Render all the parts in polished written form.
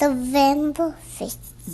The rainbow fish.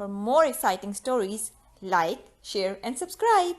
For more exciting stories, like, share and subscribe.